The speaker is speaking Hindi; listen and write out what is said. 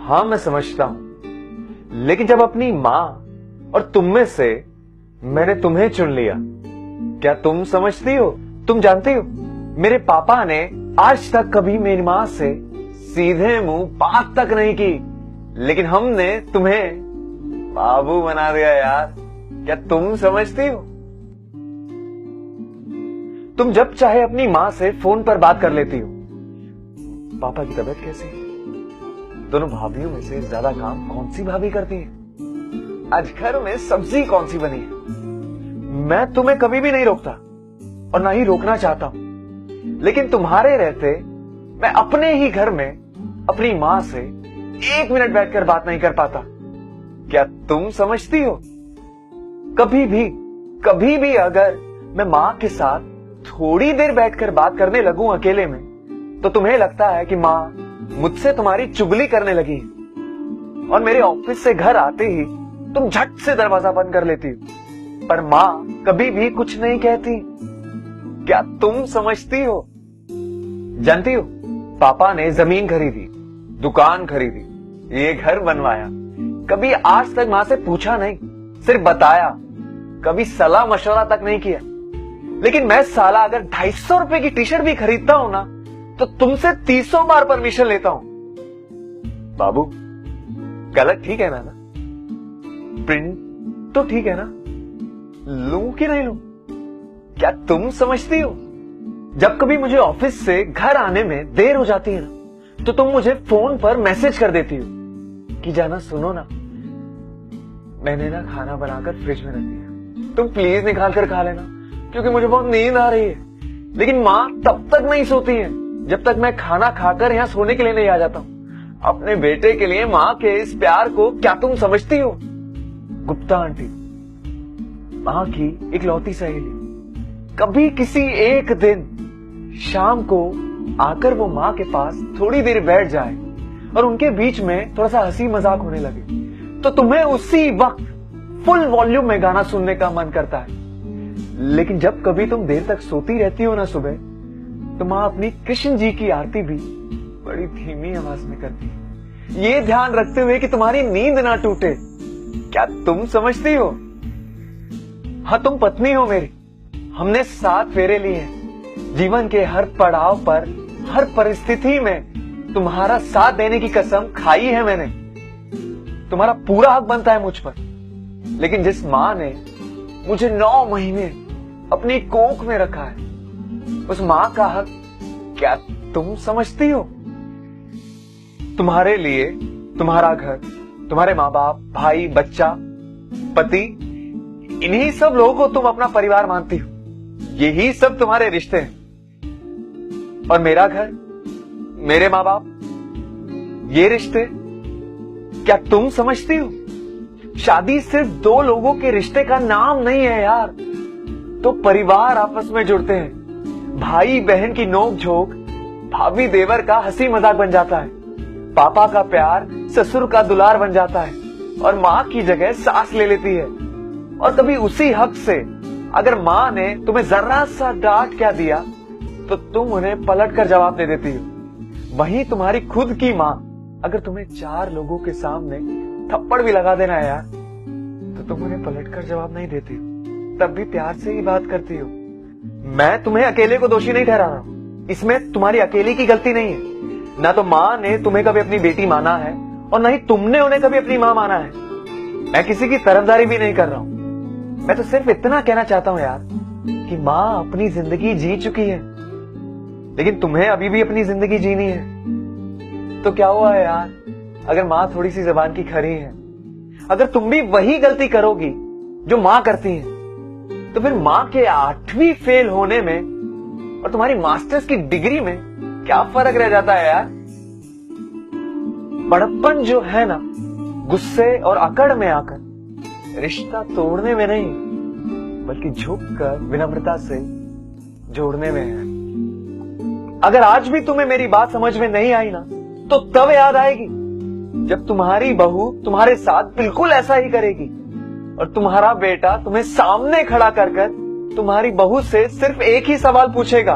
हाँ मैं समझता हूं, लेकिन जब अपनी मां और तुम में से मैंने तुम्हें चुन लिया, क्या तुम समझती हो? तुम जानती हो, मेरे पापा ने आज तक कभी मेरी मां से सीधे मुंह बात तक नहीं की, लेकिन हमने तुम्हें बाबू बना दिया यार। क्या तुम समझती हो? तुम जब चाहे अपनी मां से फोन पर बात कर लेती हो। पापा की तबीयत कैसी है? दोनों भाभीयों में से ज्यादा काम कौन सी भाभी करती है? आज घर में सब्जी कौन सी बनी है? मैं तुम्हें कभी भी नहीं रोकता और ना ही रोकना चाहता हूं, लेकिन तुम्हारे रहते मैं अपने ही घर में अपनी मां से 1 मिनट बैठकर बात नहीं कर पाता। क्या तुम समझती हो? कभी भी अगर मैं मां के साथ थोड़ी देर बैठकर बात करने लगूं अकेले में, तो तुम्हें लगता है कि मां मुझसे तुम्हारी चुगली करने लगी है और मेरे ऑफिस से घर आते ही तुम झट से दरवाजा बंद कर लेती हो, पर मां कभी भी कुछ नहीं कहती। क्या तुम समझती हो? जानती हो, पापा ने जमीन खरीदी, दुकान खरीदी, ये घर बनवाया, कभी आज तक मां से पूछा नहीं, सिर्फ बताया, कभी सलाह मशवरा तक नहीं किया। लेकिन मैं साला अगर 250 रुपए की टी शर्ट भी खरीदता हूं ना, तो तुमसे 300 बार परमिशन लेता हूं। बाबू, कलर ठीक है ना? प्रिंट तो ठीक है ना? लूं कि नहीं लूं? क्या तुम समझती हो? जब कभी मुझे ऑफिस से घर आने में देर हो जाती है ना, तो तुम मुझे फोन पर मैसेज कर देती हो कि जाना सुनो ना, मैंने ना खाना बनाकर फ्रिज में रख दिया, तुम प्लीज निकाल कर खा लेना, क्योंकि मुझे बहुत नींद आ रही है। लेकिन मां तब तक नहीं सोती है जब तक मैं खाना खाकर यहां सोने के लिए नहीं आ जाता हूं। अपने बेटे के लिए मां के इस प्यार को क्या तुम समझती हो? गुप्ता आंटी, मां की इकलौती सहेली, कभी किसी एक दिन शाम को आकर वो मां के पास थोड़ी देर बैठ जाए और उनके बीच में थोड़ा सा हंसी मजाक होने लगे, तो तुम्हें उसी वक्त फुल वॉल्यूम में गाना सुनने का मन करता है। लेकिन जब कभी तुम देर तक सोती रहती हो ना सुबह, तो मां अपनी कृष्ण जी की आरती भी बड़ी धीमी आवाज में करती है, ये ध्यान रखते हुए कि तुम्हारी नींद ना टूटे। क्या तुम समझती हो? हाँ, तुम पत्नी हो मेरी, हमने 7 फेरे लिए हैं। जीवन के हर पड़ाव पर, हर परिस्थिति में तुम्हारा साथ देने की कसम खाई है मैंने। तुम्हारा पूरा हक बनता है मुझ पर, लेकिन जिस मां ने मुझे 9 महीने अपनी कोख में रखा है, उस मां का हक क्या तुम समझती हो? तुम्हारे लिए तुम्हारा घर, तुम्हारे माँ बाप, भाई, बच्चा, पति, इन्हीं सब लोगों को तुम अपना परिवार मानती हो। यही सब तुम्हारे रिश्ते हैं। और मेरा घर, मेरे माँ बाप, ये रिश्ते क्या तुम समझती हो? शादी सिर्फ 2 लोगों के रिश्ते का नाम नहीं है यार, तो परिवार आपस में जुड़ते हैं। भाई बहन की नोक झोंक भाभी देवर का हंसी मजाक बन जाता है, पापा का प्यार ससुर का दुलार बन जाता है, और मां की जगह सास ले लेती है। और कभी उसी हक से अगर मां ने तुम्हें जरा सा डांट क्या दिया, तो तुम उन्हें पलट कर जवाब दे देती हो। वहीं तुम्हारी खुद की मां अगर तुम्हें 4 लोगों के सामने थप्पड़ भी लगा देना है यार, तो तुम उन्हें पलट कर जवाब नहीं देती हो, तब भी प्यार से ही बात करती हो। मैं तुम्हें अकेले को दोषी नहीं ठहरा रहा हूं, इसमें तुम्हारी अकेले की गलती नहीं है। ना तो मां ने तुम्हें कभी अपनी बेटी माना है, और ना ही तुमने उन्हें कभी अपनी मां माना है। मैं किसी की तरफदारी भी नहीं कर रहा हूं, मैं तो सिर्फ इतना कहना चाहता हूं यार कि मां अपनी जिंदगी जी चुकी है, लेकिन तुम्हें अभी भी अपनी जिंदगी जीनी है। तो क्या हुआ है यार अगर मां थोड़ी सी जबान की खरी है? अगर तुम भी वही गलती करोगी जो मां करती है, तो फिर मां के 8वीं फेल होने में और तुम्हारी मास्टर्स की डिग्री में क्या फर्क रह जाता है यार? बड़प्पन जो है ना, गुस्से और अकड़ में आकर रिश्ता तोड़ने में नहीं, बल्कि झुककर विनम्रता से जोड़ने में है। अगर आज भी तुम्हें मेरी बात समझ में नहीं आई ना, तो तब याद आएगी जब तुम्हारी बहू तुम्हारे साथ बिल्कुल ऐसा ही करेगी, और तुम्हारा बेटा तुम्हें सामने खड़ा कर तुम्हारी बहू से सिर्फ एक ही सवाल पूछेगा,